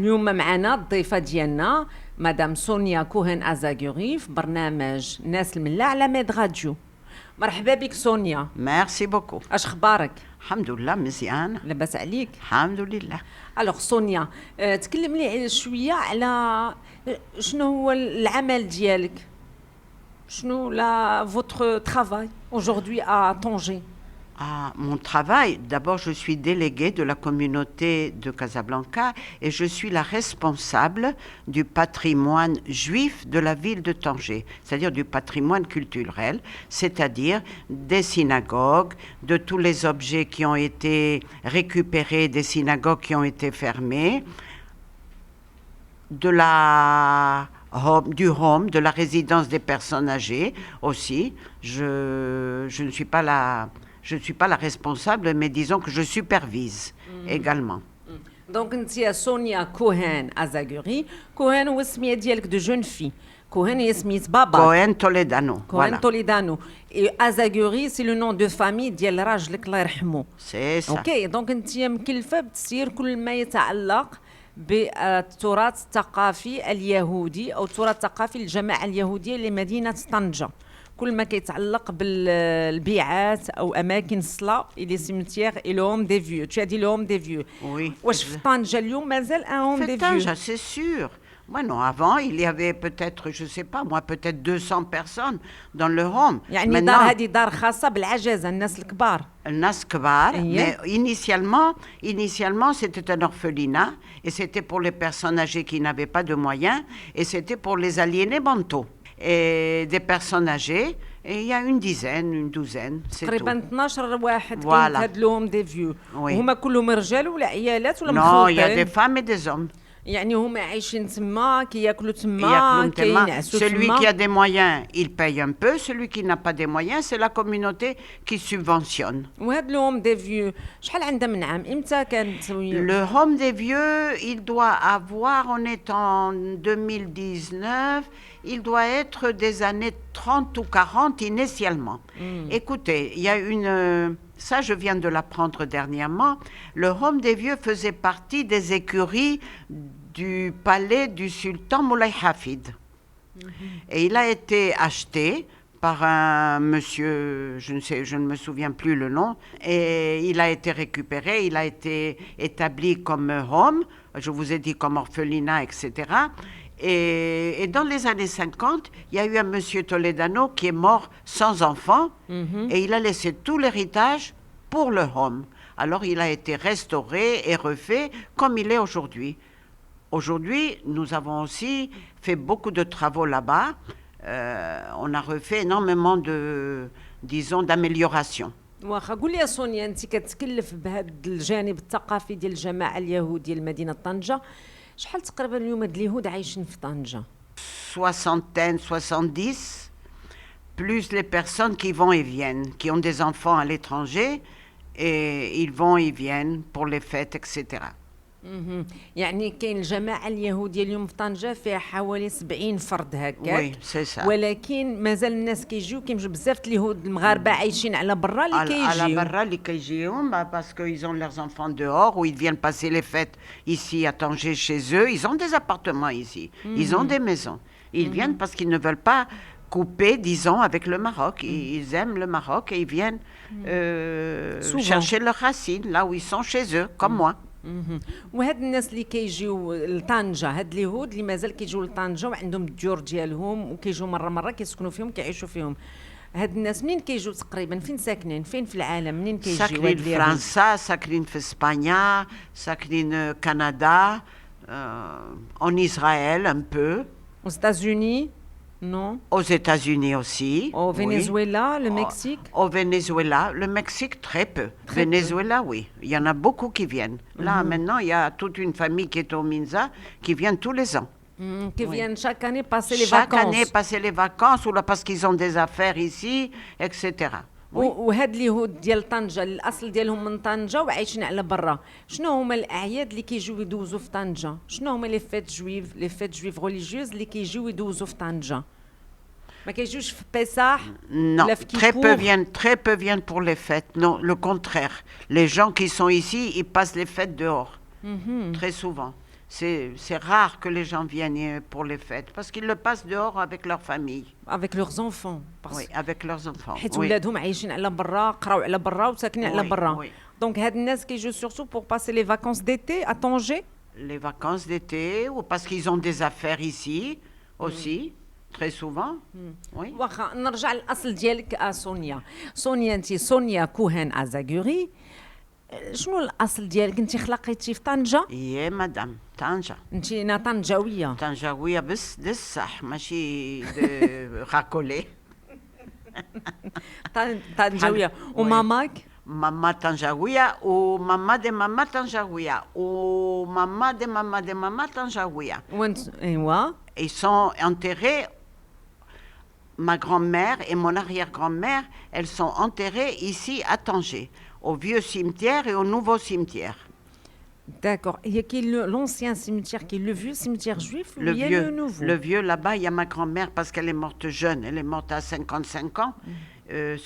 اليوم معنا الضيفة ديالنا مدام سونيا كوهن أزاغوري في برنامج الناس الملا على ميد راديو. مرحبا بك سونيا. ميرسي بوكو. اش اخبارك؟ الحمد لله مزيان. لاباس عليك؟ الحمد لله. الوغ سونيا، تكلم لي شويه على شنو هو العمل ديالك، شنو لا votre travail aujourd'hui à Tanger. Ah, mon travail, d'abord je suis déléguée de la communauté de Casablanca et je suis la responsable du patrimoine juif de la ville de Tanger, c'est-à-dire du patrimoine culturel, c'est-à-dire des synagogues, de tous les objets qui ont été récupérés, des synagogues qui ont été fermées, du home, de la résidence des personnes âgées aussi. Je ne suis pas la responsable, mais disons que je supervise également. Donc, انت سونيا كوهن أزاغوري. كوهن هو السمية ديالك دو جون في. كوهن هي سميت بابا. كوهن توليدانو. كوهن توليدانو. Et أزاغوري سي لو نون دو فامي ديال راجلك الله يرحمه. سي سا. اوكي، دونك انت مكلفة بتسيير كل ما يتعلق بالتراث الثقافي اليهودي أو التراث الثقافي للجماعة اليهودية لمدينة طنجة. كل ما كيتعلق بالبيعات او اماكن الصلاه لي سيمتيير اي لوم دي فيو. tu as dit le home des vieux. Oui. واش في طنجة اليوم مازال ان هوم دي فيو؟ Tanger, c'est sûr. Moi non, avant il y avait peut-être, je sais pas moi, peut-être 200 personnes dans le home. يعني دار هذه دار خاصة بالعجزة الناس الكبار. الناس كبار. Mais initialement c'était un orphelinat et c'était pour les personnes âgées qui n'avaient pas de moyens et c'était pour les aliénés mentaux. Et des personnes âgées, et il y a une douzaine, c'est tout. تقريبا 12 واحد كاين Voilà. هاد لوم دي فيو. Oui. هما كلهم رجال ولا عيالات ولا Non, il y a مخلوطين؟ des femmes et des hommes. يعني هما عايشين تما كياكلوا Il y a تما que tellement. كينعسوا Celui تما. qui a des moyens, il paye un peu. Celui qui n'a pas des moyens, c'est la communauté qui subventionne. وهاد لوم دي فيو شحال عندها من عام؟ امتى كانت؟ Le home des vieux, il doit avoir, on est en 2019, il doit être des années 30 ou 40 initialement. Écoutez, il y a ça je viens de l'apprendre dernièrement, le home des vieux faisait partie des écuries du palais du sultan Moulay Hafid. Et il a été acheté par un monsieur, je ne me souviens plus le nom, et il a été récupéré, il a été établi comme home, je vous ai dit comme orphelinat, etc. Et dans les années 50, il y a eu un monsieur Toledano qui est mort sans enfant, et il a laissé tout l'héritage pour le home. Alors il a été restauré et refait comme il est aujourd'hui. Aujourd'hui, nous avons aussi fait beaucoup de travaux là-bas. On a refait énormément d'améliorations. واخا قول لي يا سونيا، انت كتكلف بهذا الجانب الثقافي ديال الجماعه اليهوديه لمدينه طنجه. شحال تقريبا اليوم هاد اليهود عايشين في طنجه؟ Soixantaine, 70, plus les personnes qui vont et viennent, qui ont des enfants à l'étranger, et ils vont et viennent pour les fêtes, etc. يعني كاين الجماعه اليهوديه اليوم في طنجه فيها حوالي 70 فرد هكاك. وي سي سا. ولكن مازال الناس كيمشيو بزاف اليهود المغاربه عايشين على برا اللي كيجيو. على برا اللي كيجيو parce qu'ils ont leurs enfants dehors ou ils viennent passer les fêtes ici à Tanger chez eux. Ils ont des appartements ici. Ils ont des maisons. Ils viennent parce qu'ils ne veulent pas couper, disons, avec le Maroc. Ils aiment le Maroc et ils viennent chercher leurs racines là où ils sont chez eux, comme moi. وهاد الناس اللي كيجيو لطنجة، هاد اليهود اللي مازال كيجيو لطنجة وعندهم الديور ديالهم وكيجيو مرة كيسكنوا فيهم كيعيشوا فيهم، هاد الناس منين كيجيو تقريبا؟ فين ساكنين؟ فين في العالم؟ منين كيجيو؟ ساكنين في فرنسا، ساكنين في اسبانيا، ساكنين كندا، en Israël un peu. Aux États-Unis? Non. Aux États-Unis aussi. Au Venezuela, oui. Le Mexique? Au Venezuela, le Mexique très peu. Venezuela, oui. Il y en a beaucoup qui viennent. Là, maintenant, il y a toute une famille qui est au Minza qui vient tous les ans. Qui viennent chaque année passer les vacances. Chaque année passer les vacances ou là parce qu'ils ont des affaires ici, etc. وهاد اليهود ديال طنجة الاصل ديالهم من طنجة وعايشين على برا، شنو هما الاعياد اللي كيجيو يدوزوا في طنجة؟ شنو هما لي فيت جويف ريليجيوز اللي كيجيو يدوزوا في طنجة؟ ما كيجيوش في بيساح؟ Non, très peu viennent pour les fêtes. Non, le contraire. Les gens qui sont ici, ils passent les fêtes dehors. Très souvent. c'est rare que les gens viennent pour les fêtes, parce qu'ils le passent dehors avec leur famille. Avec leurs enfants. Oui, avec leurs enfants. حيت Oui, ولادهم عايشين على برا، قراو على برا وساكنين على Oui, برا. oui. دونك هاد الناس كيجيو surtout pour passer les vacances d'été à Tanger. les vacances d'été, ou parce qu'ils ont des affaires ici aussi, très souvent. Oui. واخا نرجع للاصل ديالك سونيا. سونيا انت سونيا كوهان ازاغوري. شنو الاصل ديالك؟ انت خلقيتي في طنجة؟ Yeah, madame. Tanja. انت طنجاويه. طنجاوية بس للصح ماشي راكولي. طنجاويه. Oui. وماماك؟ Maman Tanjaouia ou maman de maman Tanjaouia ou maman de maman de maman Tanjaouia. وانت ايوا. Ils sont enterrés, ma grand-mère et mon arrière-grand-mère, elles sont enterrées ici à Tanger, au vieux cimetière et au nouveau cimetière. D'accord. Il y a qui l'ancien cimetière, qui est le vieux cimetière juif, ou Le il y a vieux, le nouveau? le vieux là-bas, il y a ma grand-mère parce qu'elle est morte jeune, elle est morte à 55 ans.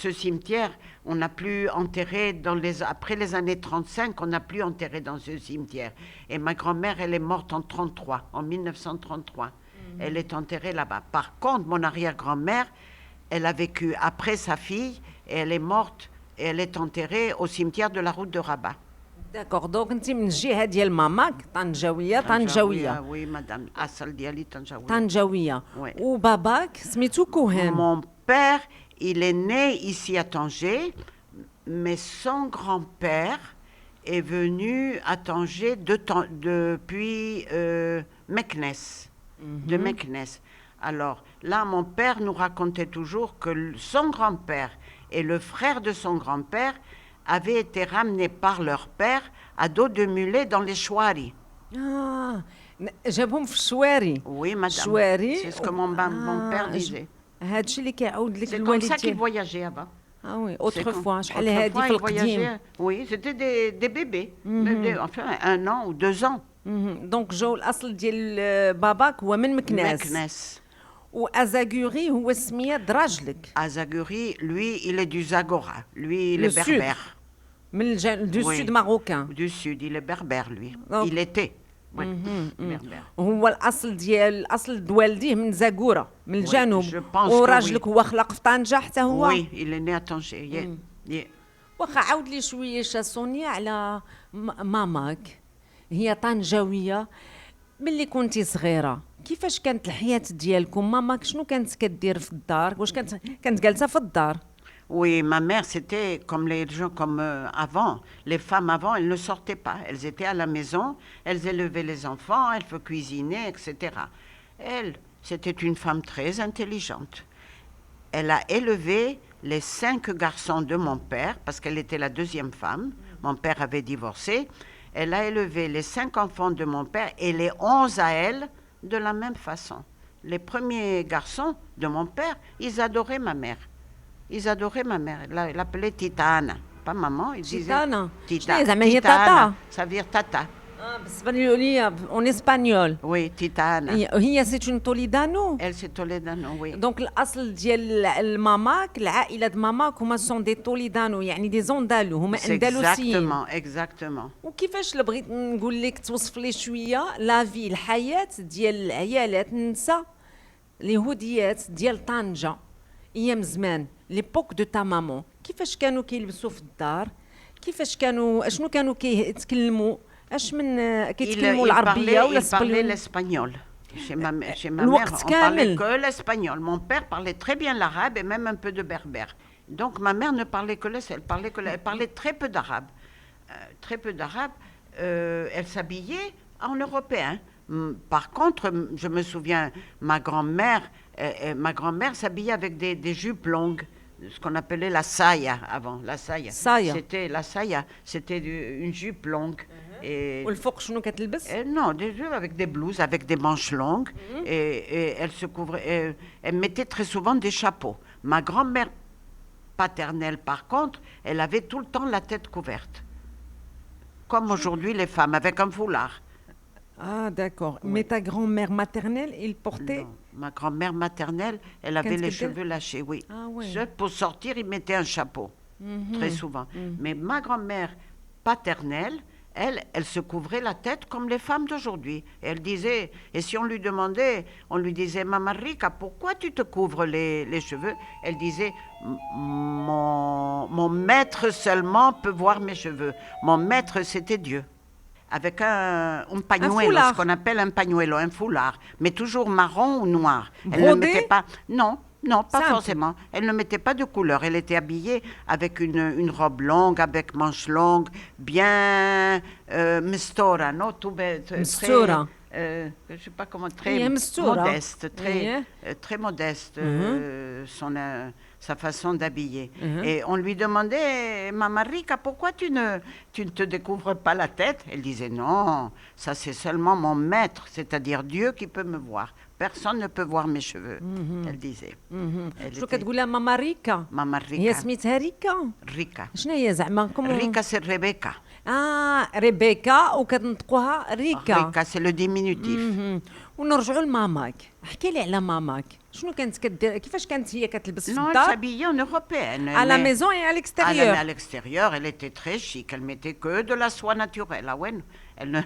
Ce cimetière, on n'a plus enterré après les années 35, on n'a plus enterré dans ce cimetière. Et ma grand-mère, elle est morte en 33, en 1933. Elle est enterrée là-bas. Par contre, mon arrière-grand-mère, elle a vécu après sa fille et elle est morte et elle est enterrée au cimetière de la route de Rabat. D'accord. Donc انت من الجهه ديال ماماك طنجاويه. Oui, madame. Asal diali Tanjaouia. طنجاويه. Ouais. وباباك سميتو كوهان. Mon père, il est né ici à Tanger, mais son grand-père est venu à Tanger depuis Meknès, de Meknès. Alors là, mon père nous racontait toujours que son grand-père et le frère de son grand-père avaient été ramenés par leur père à dos de mulet dans les chouaris. جابهم في الشواري. Oui, madame. شواري. C'est ce que mon père disait. هادشي اللي كيعاود لك C'est comme الوالد ça qu'ils ديالك. voyageaient avant. اه وي C'est اوترفوا comme- شحال هادي autrefois, في ils القديم. voyageaient. Oui, c'était des bébés. Enfin, 1 an ou 2 ans. دونك جاو الاصل ديال باباك هو من مكناس. Meknès. وازاغوري هو السميه د راجلك. Azaguri, lui, il est du Zagora. Lui, il Le est sud. berbère. من دو Oui. سود ماروكان. Du sud, il est berbère, lui. Oh. Il était. Oui, berbère. هو الاصل ديال الاصل د والديه من زاكوره من الجنوب. je pense que وراجلك oui. هو خلق في طنجه حتى هو. Oui, il est né à Tanger. Yeah. واخا عاود لي شويه سونيا على ماماك. هي طنجاويه. ملي كنتي صغيره كيفاش كانت الحياه ديالكم؟ ماماك شنو كانت كدير في الدار؟ واش كانت جالسه في الدار؟ Oui, ma mère, c'était comme les gens comme avant. Les femmes avant, elles ne sortaient pas. Elles étaient à la maison, elles élevaient les enfants, elles cuisinaient, etc. Elle, c'était une femme très intelligente. Elle a élevé les 5 garçons de mon père, parce qu'elle était la deuxième femme. Mon père avait divorcé. Elle a élevé les 5 enfants de mon père et les 11 à elle de la même façon. Les premiers garçons de mon père, ils adoraient ma mère. Ils adoraient ma mère. Il l'appelait Tita Anna. Pas maman, il disait Titana. Tita. زعما هي Tita Anna. تاتا. Ça veut dire tata. بالاسبانيوليه اون اسبانيول. Oui, Tita Anna. هي سي اون توليدانو. Elle, c'est Toledano, oui. دونك الاصل ديال الماماك العائله د ماماك هما سون دي توليدانو يعني دي زوندالو هما C'est اندلسيين. exactement. وكيفاش اللي بغيت نقول لك توصف لي شويه لافي الحياه ديال العيالات النساء اليهوديات ديال طنجه ايام زمان ليبوك دو تا مامون، كيفاش كانوا كيلبسوا في الدار؟ كيفاش كانوا اشنو كانوا كيتكلموا؟ اش من كيتكلموا العربيه ولا Il parlait الاسبانيول؟ l'espagnol. Chez ma mère, الوقت on parlait كامل. que l'espagnol. Mon père parlait très bien l'arabe et même un peu de berbère. Donc ma mère ne parlait que elle parlait très peu d'arabe. Très peu d'arabe. Elle s'habillait en européen. Par contre, je me souviens, ma grand-mère s'habillait avec des jupes longues, ce qu'on appelait la saya avant. La saya. Saya. C'était la saya. C'était une jupe longue. Et والفوق شنو كتلبس؟ non, des jeux avec des blouses, avec des manches longues. Et elle se couvrait. Elle mettait très souvent des chapeaux. Ma grand-mère paternelle, par contre, elle avait tout le temps la tête couverte. Comme aujourd'hui les femmes, avec un foulard. Ah d'accord. Mais ta grand-mère maternelle, il portait Non. Ma grand-mère maternelle, elle avait les Qu'est-ce que cheveux lâchés, oui. Ah ouais. Pour sortir, il mettait un chapeau, très souvent. Mais ma grand-mère paternelle, elle se couvrait la tête comme les femmes d'aujourd'hui. Et elle disait, et si on lui demandait, on lui disait, Mama Rika, pourquoi tu te couvres les cheveux? Elle disait, mon maître seulement peut voir mes cheveux. Mon maître, c'était Dieu. Avec un pañuelo, ce qu'on appelle un pañuelo, un foulard, mais toujours marron ou noir. Elle ne mettait pas, non, pas Simple. forcément. Elle ne mettait pas de couleur. Elle était habillée avec une robe longue, avec manches longues, bien mistora, non? Mistura. Je ne sais pas comment, très هي مستورة. modeste, هي. très modeste, sa façon d'habiller. Et on lui demandait, Mama Rika, pourquoi tu ne te découvres pas la tête? Elle disait, non, ça c'est seulement mon maître, c'est-à-dire Dieu qui peut me voir. Personne ne peut voir mes cheveux, elle disait. Elle شنو était كتقول لها ماما ريكا؟ Mama هي Rika. سميتها ريكا؟ Rika. شنو هي زعما Rika, c'est Rebecca. ريبيكا وكتنطقوها ريكا. Rika, c'est le diminutif. ونرجعوا لماماك، احكي لي على ماماك، شنو كانت كدير، كيفاش كانت هي كتلبس في Non, elle الدار؟ s'habillait en européenne. À la mais- maison et à À l'extérieur. l'extérieur, elle était très chic. Elle mettait que de la soie naturelle. Ah ouais, elle ne...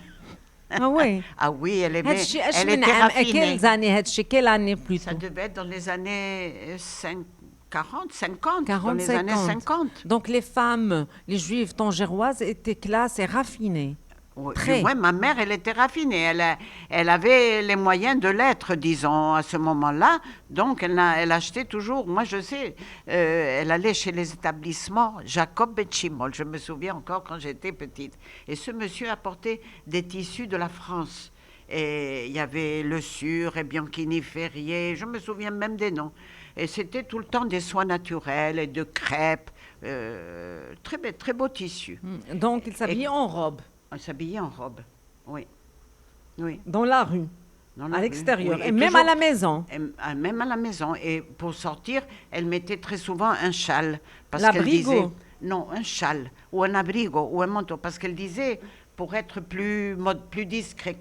Ah oui. Ah oui, elle aimait. هادشي اش Elle من était عام raffinée. كيل زاني هادشي كيل اني Ça بلوتو؟ devait être dans les années 40, 50. Dans 40, les années 50. Donc les femmes, les juives tangéroises étaient classes et raffinées. Oui, Très. ouais, ma mère, elle était raffinée. Elle avait les moyens de l'être, disons, à ce moment-là. Donc, elle achetait toujours. Moi, je sais, elle allait chez les établissements Jacob Betchimol. Je me souviens encore quand j'étais petite. Et ce monsieur apportait des tissus de la France. Et il y avait Le Sur et Bianchini Ferrier. Je me souviens même des noms. Et c'était tout le temps des soies naturelles et de crêpes. Très, très beaux tissus. Donc ils s'habillaient en robe, On s'habillait en robe. Oui. Oui. dans la rue, Dans la à rue. l'extérieur, Oui, et même toujours- à la maison. Même à la maison. Et pour sortir, elle mettait très souvent un châle. Parce qu'elle L'abrigo. disait, non, un châle, ou un abrigo, ou un manteau. Parce qu'elle disait, pour être plus discret,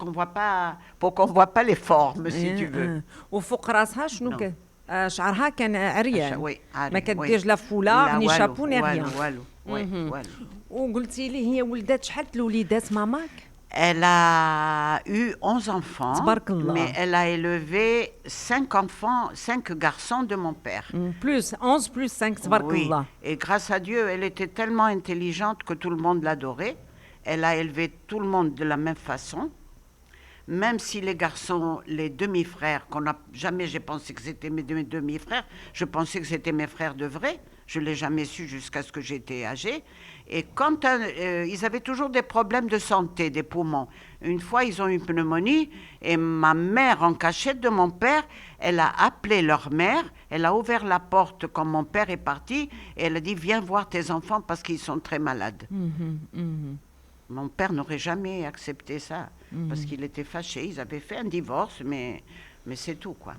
pour qu'on voit pas les formes, si tu veux. وفوق راسها شنو Non. كان؟ شعرها كان عريان. Oui, ما كديرش لا فولار ني شابو ني ريان. وقلتي لي هي ولدات شحال الوليدات ماماك؟ Elle a eu 11 enfants, Tabarakallah. mais elle a élevé 5 enfants, 5 garçons de mon père. Plus 11 plus 5 تبارك Oui, الله. et grâce à Dieu, elle était tellement intelligente que tout le monde l'adorait. Elle a élevé tout le monde de la même façon. Même si les garçons, les demi-frères, jamais j'ai pensé que c'était mes demi-frères, je pensais que c'était mes frères de vrai. Je ne l'ai jamais su jusqu'à ce que j'étais âgée. Et quand ils avaient toujours des problèmes de santé, des poumons. Une fois, ils ont eu une pneumonie et ma mère, en cachette de mon père, elle a appelé leur mère, elle a ouvert la porte quand mon père est parti et elle a dit « Viens voir tes enfants parce qu'ils sont très malades ». Mon père n'aurait jamais accepté ça parce qu'il était fâché. Ils avaient fait un divorce, mais c'est tout, quoi.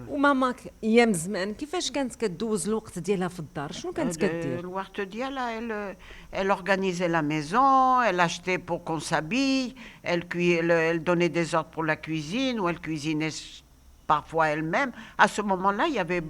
وماماك ايام زمان كيفاش كانت كدوز الوقت ديالها في الدار؟ شنو كانت كدير؟ L'Ouartedia, elle organisait la maison, elle achetait pour qu'on s'habille, elle donnait des ordres pour la cuisine, ou elle cuisinait parfois elle-même. À ce moment-là, il y avait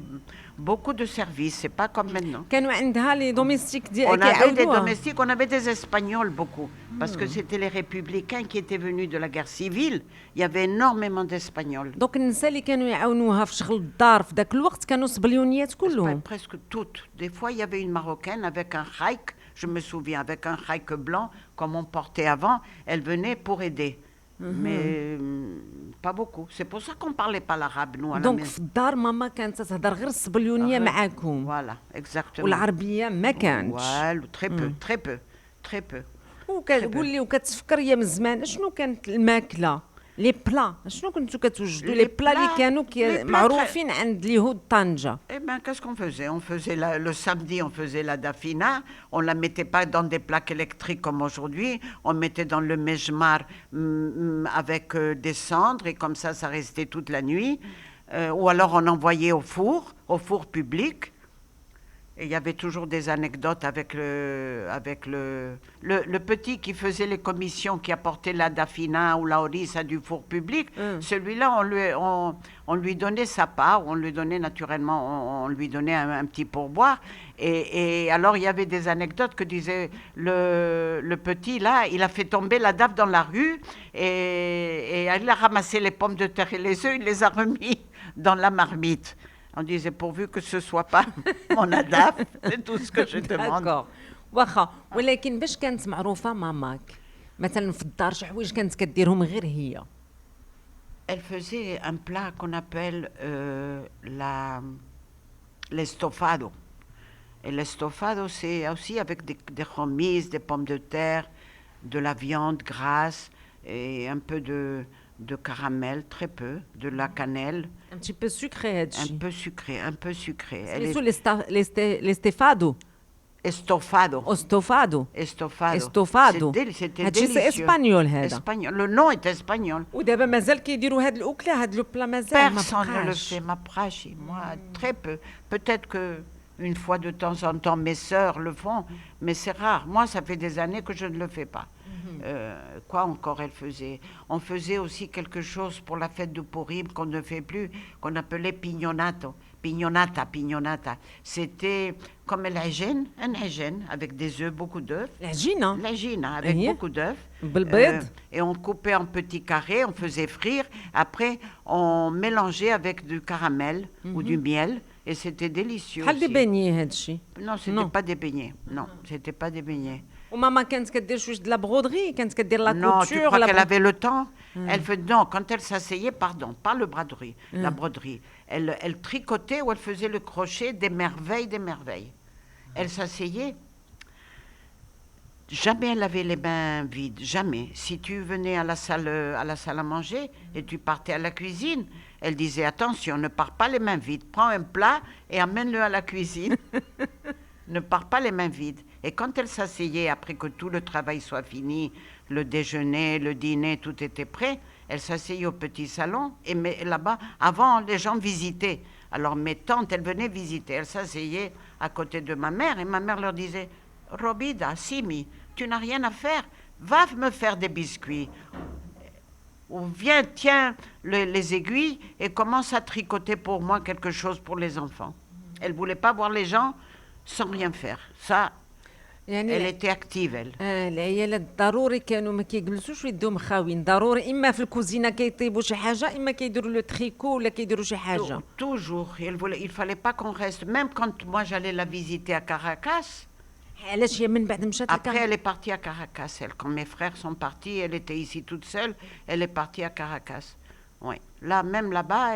beaucoup de services, c'est pas comme maintenant. كانوا عندها لي دوميستيك On ديال avait des كيعاودوها. domestiques, on avait des Espagnols beaucoup, parce que c'était les républicains qui étaient venus de la guerre civile. Il y avait énormément d'Espagnols. دوك النساء اللي كانوا يعاونوها في شغل الدار في ذاك الوقت كانوا صبليونيات كلهم. Presque toutes. Des fois, il y avait une Marocaine avec un khaïk, je me souviens, avec un khaïk blanc, comme on portait avant. Elle venait pour aider. Mais pas beaucoup. C'est pour ça qu'on ne parlait pas l'arabe, nous, à la دونك maison. في الدار ماما كانت تهضر غير الصبليونيه معاكم، Voilà, exactement. والعربيه ما كانتش. Voilà, très peu, très peu, très peu. وكتقول لي وكتفكر ايام زمان شنو كانت الماكله لي بلا، شنو كنتو كتوجدوا لي Les بلا اللي plats- كانوا les plats معروفين عند اليهود طنجه؟ Eh bien, qu'est-ce qu'on faisait? On faisait le samedi, on faisait la dafina. On ne la mettait pas dans des plaques électriques comme aujourd'hui. On mettait dans le mejmar avec des cendres et comme ça restait toute la nuit. Ou alors on envoyait au four public. Et il y avait toujours des anecdotes avec le petit qui faisait les commissions, qui apportait la dafina ou la orissa du four public. Celui-là, on lui donnait sa part, on lui donnait naturellement, on lui donnait un petit pourboire. Et alors, il y avait des anecdotes que disait le petit, là, il a fait tomber la daf dans la rue et il a ramassé les pommes de terre et les œufs, il les a remis dans la marmite. On disait pourvu que ce soit pas mon adaf, c'est tout ce que je demande. داكور واخا ولكن باش كانت معروفه ماماك مثلا في الدار شي حوايج كانت كديرهم غير هي Elle faisait un plat qu'on appelle l'estofado. Et l'estofado, c'est aussi avec des remises, des pommes de terre, de la viande grasse et un peu de caramel, très peu, de la cannelle. un petit peu sucré هادشي Un peu sucré, un peu sucré. الاستفادو Estofado. استوفادو Estofado. استوفادو C'était هادشي سي délicieux. اسبانيول هذا Espagnol. Le nom est espagnol. ودابا مازال كيديروا هاد الاكله هاد لو بلا مازال ما Personne ne le بقاش fait, ma prachi, moi, très peu. Peut-être que une fois de temps en temps, mes sœurs le font, mais c'est rare. Moi, ça fait des années que je ne le fais pas. Quoi encore elle faisait? On faisait aussi quelque chose pour la fête de Purim qu'on ne fait plus, qu'on appelait pignonato. Pignonata. C'était comme un ajène avec des œufs, beaucoup d'œufs. العجينه L'agine avec Oui. beaucoup d'œufs. بالبيض Et on coupait en petits carrés, on faisait frire. Après, on mélangeait avec du caramel ou du miel. Et c'était délicieux بحال دي aussi. بانيي هادشي Non, c'était Non. pas des beignets. Non, c'était pas des beignets. وماما كانت كدير شويه د لا برودري كانت كدير لا Non, tu كوتور crois لا qu'elle avait le temps? Elle fait non, quand elle s'asseyait, pardon, pas le braderie, la broderie. Elle tricotait ou elle faisait le crochet des merveilles, des merveilles. Elle s'asseyait. Jamais elle avait les mains vides, jamais. Si tu venais à la salle à manger et tu partais à la cuisine, elle disait attention, ne pars pas les mains vides, prends un plat et amène-le à la cuisine. Ne pars pas les mains vides. Et quand elle s'asseyait, après que tout le travail soit fini, le déjeuner, le dîner, tout était prêt, elle s'asseyait au petit salon. Et là-bas, avant, les gens visitaient. Alors mes tantes, elles venaient visiter. Elles s'asseyaient à côté de ma mère et ma mère leur disait « Robida, Simi, tu n'as rien à faire, va me faire des biscuits. Ou viens, tiens les aiguilles et commence à tricoter pour moi quelque chose pour les enfants. » Elle ne voulait pas voir les gens sans rien faire. Ça, يعني elle était active, elle. العيالات ضروري كانوا ما كيجلسوش ويدهم خاويين ضروري اما في الكوزينه كيطيبوا شي حاجه اما كيديروا لو تريكو ولا كيديروا شي حاجه Toujours. Il fallait pas qu'on reste. Même quand moi j'allais la visiter à Caracas, علاش هي من بعد مشات après لك elle est partie à Caracas. Elle, quand mes frères sont partis, elle était ici toute seule. Elle est partie à Caracas. Oui. Là, même là-bas,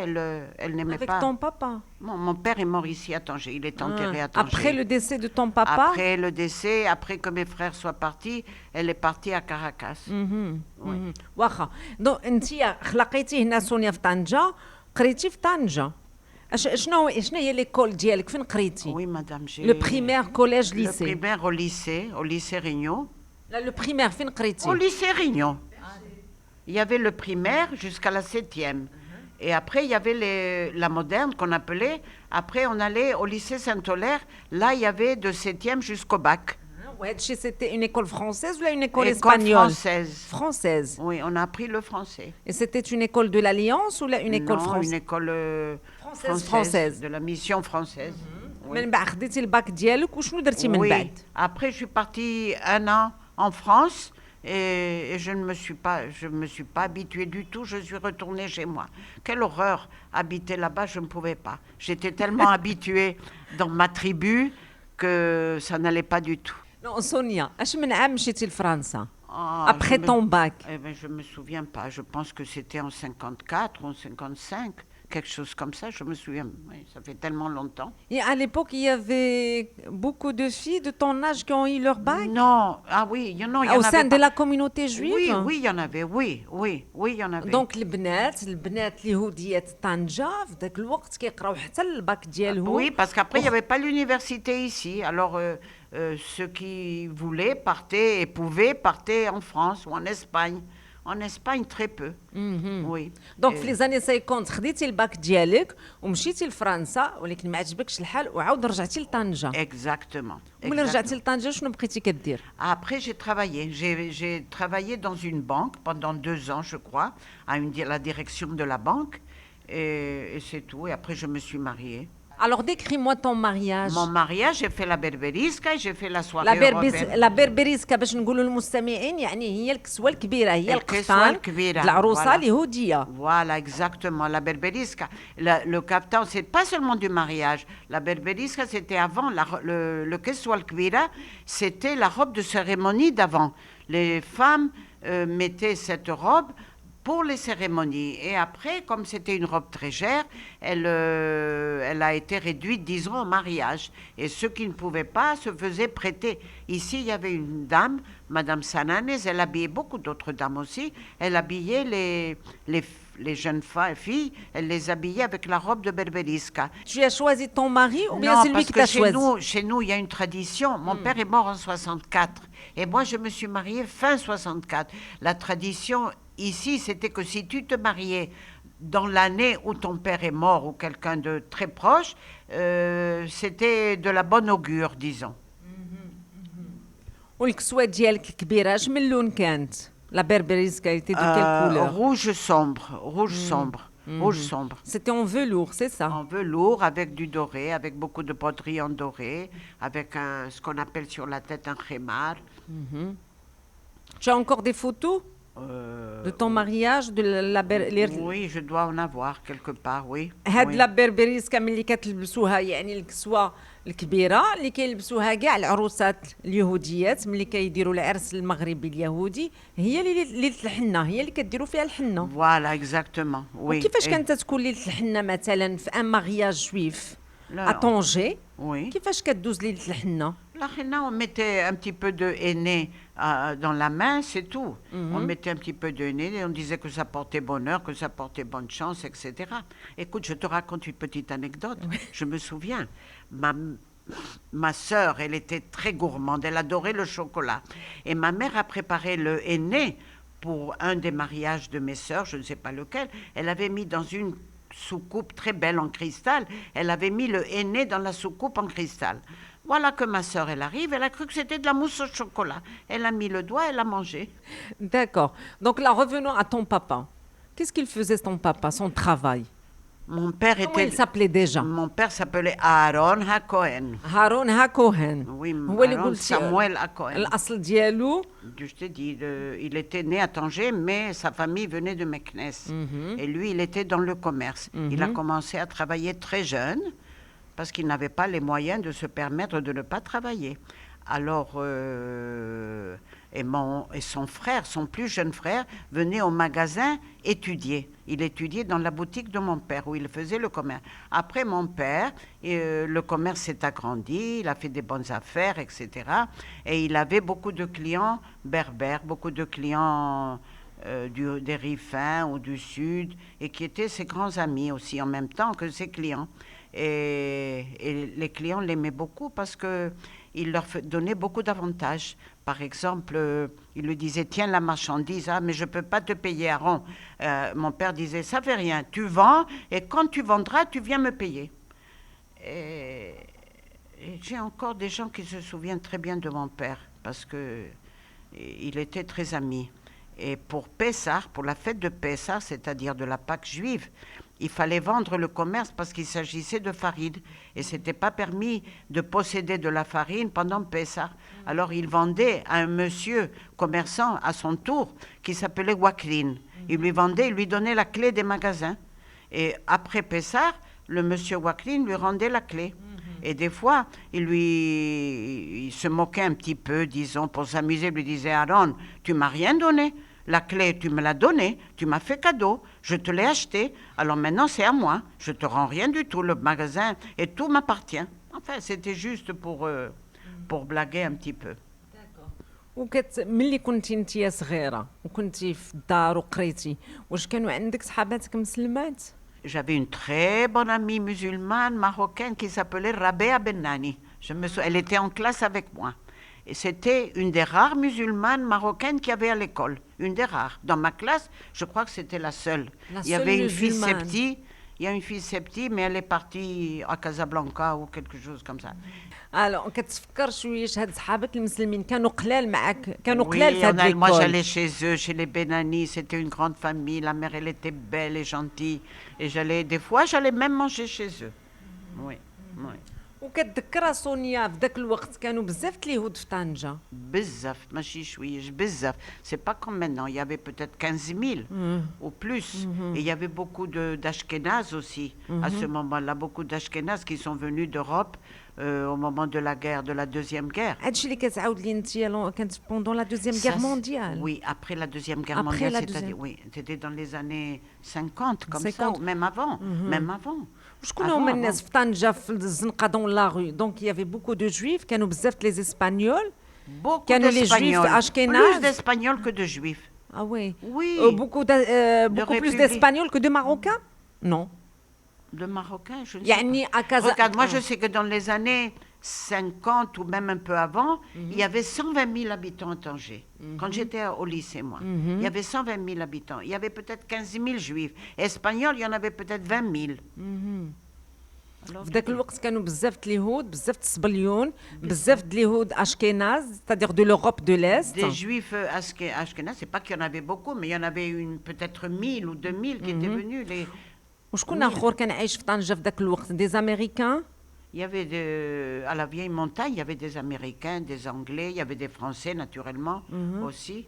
elle n'aimait avec pas. ton papa Mon père est mort ici à Tanger. Il est enterré à Tanger. après le décès de ton papa Après le décès, après que mes frères soient partis, elle est partie à Caracas. Oui. واخا دونك انت خلقيتي هنا سونيا في طنجه قريتي في طنجه شنو هي ليكول ديالك فين قريتي Oui, madame. J'ai لو بريمير كوليج le ليسي primaire au lycée Rignon. لا لو بريمير فين Au قريتي lycée Rignon. Il y avait le primaire jusqu'à la 7e. Et après, il y avait la moderne qu'on appelait. Après, on allait au lycée Saint-Olaire. Là, il y avait de 7e jusqu'au bac. وهادشي سيتي اون ايكول فرونسيز ولا اون ايكول École اسبانيول française. فرونسيز Oui, on a appris le français. et c'était une école de l'Alliance ou une école Non, française une école française. de la mission française. Oui. من بعد خديتي الباك ديالك وشنو درتي من Oui. بعد Après, je suis partie 1 an en France et je ne me suis pas habituée du tout. Je suis retournée chez moi. Quelle horreur, habiter là-bas, je ne pouvais pas. J'étais tellement habituée dans ma tribu que ça n'allait pas du tout. نو سونيا اش من عام مشيتي لفرنسا Ah, ابخي طون باك Eh ben, je ne me souviens pas. Je pense que c'était en 54 ou en 55, quelque chose comme ça. Je me souviens. Oui, ça fait tellement longtemps. Et à l'époque, il y avait beaucoup de filles de ton âge qui ont eu leur bac Non, ah oui, il y en au avait sein de pas. la communauté juive. Oui, oui, il y en avait. Oui, il y en avait. دونك البنات اليهوديات طنجة في ذاك الوقت كيقراو حتى الباك ديالهم. Oui, parce qu'après, il n'y avait pas l'université ici. Alors, ceux qui voulaient partaient et pouvaient partaient en France ou en Espagne En Espagne, très peu. Oui. دونك في لي زاني 50 خديتي الباك ديالك ومشيتي لفرنسا ولكن ما عجبكش الحال وعاود رجعتي لطنجة. Exactement. وملي رجعتي لطنجة شنو بقيتي كدير؟ Après, j'ai travaillé. J'ai travaillé dans une banque pendant 2 ans, je crois, la direction de la banque. Et c'est tout. Et après, je me suis mariée. Alors décris-moi ton mariage. Mon mariage, j'ai fait la berberisca et j'ai fait la soirée européenne. لا بربريسكا باش نقولوا للمستمعين يعني هي الكسوه الكبيره هي الكسوة القفطان الكبيرة، العروسه voilà. اليهوديه. Voilà, exactement. La berberisca. Le kaftan, c'est pas seulement du mariage. La berberisca, c'était avant. Le keswal kvira, c'était la robe de cérémonie d'avant. Les femmes mettaient cette robe pour les cérémonies. Et après, comme c'était une robe très chère, elle a été réduite, disons, au mariage. Et ceux qui ne pouvaient pas se faisaient prêter. Ici, il y avait une dame, Madame Sananes, elle habillait beaucoup d'autres dames aussi. Elle habillait les jeunes filles, elle les habillait avec la robe de berberisca. Tu as choisi ton mari ou bien Non, c'est lui parce qui que t'a choisi? chez nous, il y a une tradition. Mon père est mort en 64. Et moi, je me suis mariée fin 64. La tradition ici, c'était que si tu te mariais dans l'année où ton père est mort ou quelqu'un de très proche, c'était de la bonne augure, disons. والكسوه ديالك الكبيره اش من لون كانت؟ لا بربريسكا ايتي دو كيل كولور؟ Rouge sombre, rouge sombre. C'était en velours, c'est ça? En velours, avec du doré, avec beaucoup de broderie en doré, avec ce qu'on appelle sur la tête un khemar. Tu as encore des photos de ton mariage de la Oui, je dois en avoir quelque part, oui. هاد Oui. لا بربريسكا ملي كتلبسوها يعني الكسوه الكبيره اللي كيلبسوها كاع العروسات اليهوديات ملي كيديروا العرس المغربي اليهودي هي ليله الحنه هي اللي كديروا فيها الحنه. Voilà, exactement, oui. وكيفاش Et- كانت تكون ليله الحنه مثلا في ان مارياج جويف لا. ا طونجي؟ Oui. كيفاش كدوز ليله الحنه؟ La henna, on mettait un petit peu de henné dans la main, c'est tout. On mettait un petit peu de henné et on disait que ça portait bonheur, que ça portait bonne chance, etc. Écoute, je te raconte une petite anecdote. Je me souviens, ma sœur, elle était très gourmande, elle adorait le chocolat. Et ma mère a préparé le henné pour un des mariages de mes sœurs, je ne sais pas lequel. Elle avait mis dans une soucoupe très belle en cristal, elle avait mis le henné dans la soucoupe en cristal. Voilà que ma sœur, elle arrive, elle a cru que c'était de la mousse au chocolat. Elle a mis le doigt, elle a mangé. D'accord. Donc là, revenons à ton papa. Qu'est-ce qu'il faisait ton papa, son travail? Mon père Comment était... il s'appelait déjà? Mon père s'appelait Aaron HaKohen. هارون هاكوهن. Oui, هو اللي Aaron قلتي Samuel HaKohen. الأصل ديالو. Je t'ai dit, il était né à Tanger, mais sa famille venait de Meknès. Et lui, il était dans le commerce. Il a commencé à travailler très jeune, parce qu'il n'avait pas les moyens de se permettre de ne pas travailler. Alors, et son frère, son plus jeune frère, venait au magasin étudier. Il étudiait dans la boutique de mon père, où il faisait le commerce. Après mon père, le commerce s'est agrandi, il a fait des bonnes affaires, etc. Et il avait beaucoup de clients berbères, beaucoup de clients des Rifins ou du Sud, et qui étaient ses grands amis aussi, en même temps que ses clients. Et les clients l'aimaient beaucoup parce qu'il leur donnait beaucoup d'avantages. Par exemple, il lui disait, tiens la marchandise, ah, mais je ne peux pas te payer à rond. Mon père disait, ça fait rien, tu vends, et quand tu vendras, tu viens me payer. Et j'ai encore des gens qui se souviennent très bien de mon père, parce qu'il était très ami. Et pour Pessah, pour la fête de Pessah, c'est-à-dire de la Pâque juive, il fallait vendre le commerce parce qu'il s'agissait de farine. Et ce n'était pas permis de posséder de la farine pendant Pessah. Alors il vendait à un monsieur commerçant à son tour qui s'appelait Waklin. Il lui vendait, il lui donnait la clé des magasins. Et après Pessah, le monsieur Waklin lui rendait la clé. Et des fois, il se moquait un petit peu, disons, pour s'amuser. Il lui disait, Aaron, tu m'as rien donné. La clé, tu me l'as donnée, tu m'as fait cadeau, je te l'ai acheté. Alors maintenant, c'est à moi. Je te rends rien du tout. Le magasin et tout m'appartient. Enfin, c'était juste pour blaguer un petit peu. ملي كنتي انتي صغيره وكنتي في الدار وقريتي واش كانوا عندك صحاباتك مسلمات؟ J'avais une très bonne amie musulmane marocaine qui s'appelait Rabea Bennani. Elle était en classe avec moi. Et c'était une des rares musulmanes marocaines qu'il y avait à l'école. Une des rares. Dans ma classe, je crois que c'était la seule. Il y avait une fille septie. Il y a une fille septie, mais elle est partie à Casablanca ou quelque chose comme ça. الو كتفكر شويه هاد صحابك المسلمين كانوا قلال معك كانوا قلال في هاد Oui, moi ليكول j'allais chez eux, chez les Benani, c'était une grande famille, la mère elle était belle et gentille, et des fois j'allais même manger chez eux. Oui, oui. وكتذكرها سونيا في ذاك الوقت كانوا بزاف اليهود في طنجة Bezzaf, machi chouïch, bezzaf. C'est pas comme maintenant, il y avait peut-être 15 000 ou plus. Et il y avait beaucoup d'Ashkénazes aussi à ce moment-là, beaucoup d'Ashkénazes qui sont venus d'Europe au moment de la guerre, de la Deuxième Guerre. هادشي اللي كتعاود لي انت كانت بوندون لا دوزيام غير مونديال Oui, après la Deuxième Guerre Après mondiale, la c'est-à-dire, deuxième. oui, c'était dans les années 50, comme ça, 50. ou même avant, même avant. وشكون هما الناس في طنجة في الزنقة دون لا غو دونك يافي بوكو دو جويف كانوا بزاف لي اسبانيول Beaucoup كانوا لي جويف d'Espagnols, plus اشكيناز d'Espagnols que de Juifs. اه وي Oui, beaucoup plus République. d'espagnols que de marocains non de Marocains, je ne sais يعني pas. à Casa Regarde, moi je sais que dans les années 50 ou même un peu avant, il y avait 120 000 habitants à Tanger. Quand j'étais au lycée, moi, il y avait 120 000 habitants. Il y avait peut-être 15 000 juifs. Espagnols, il y en avait peut-être 20 000. في ذاك الوقت كانوا بزاف اليهود بزاف الصبليون بزاف اليهود اشكيناز c'est-à-dire de l'Europe de l'Est Des juifs ashkénazes, c'est pas qu'il y en avait beaucoup, mais il y en avait peut-être 1000 ou 2000 qui étaient venus. وشكون اخر كان عايش في طنجة في ذاك الوقت des Américains Il y avait à la vieille montagne, il y avait des Américains, des Anglais, il y avait des Français naturellement aussi.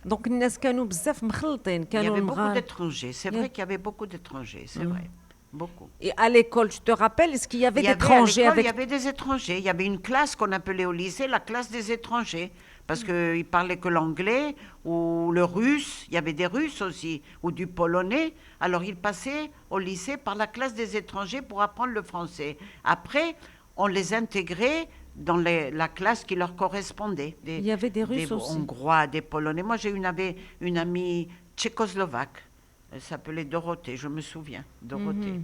دونك الناس كانوا بزاف مخلطين Il y كانوا avait beaucoup المغاربة d'étrangers. C'est vrai qu'il y avait beaucoup d'étrangers, c'est vrai. Beaucoup. Et à l'école, tu te rappelles, est-ce qu'il y avait Il y des avait, à étrangers l'école, avec... il y avait des étrangers. Il y avait une classe qu'on appelait au lycée la classe des étrangers. Parce qu'ils parlaient que l'anglais ou le russe. Il y avait des Russes aussi, ou du polonais. Alors ils passaient au lycée par la classe des étrangers pour apprendre le français. Après, on les intégrait dans la classe qui leur correspondait. Il y avait des Russes aussi. Hongrois, des Polonais. Moi, une amie tchécoslovaque. Elle s'appelait Dorothée, je me souviens. Dorothée.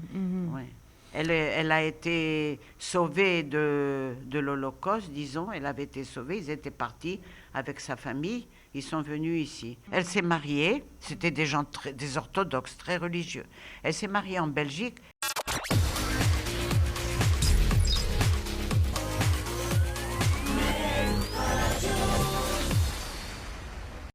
Ouais. Elle a été sauvée de l'Holocauste, disons. Elle avait été sauvée. Ils étaient partis avec sa famille. Ils sont venus ici. Elle s'est mariée. C'était des gens des orthodoxes, très religieux. Elle s'est mariée en Belgique.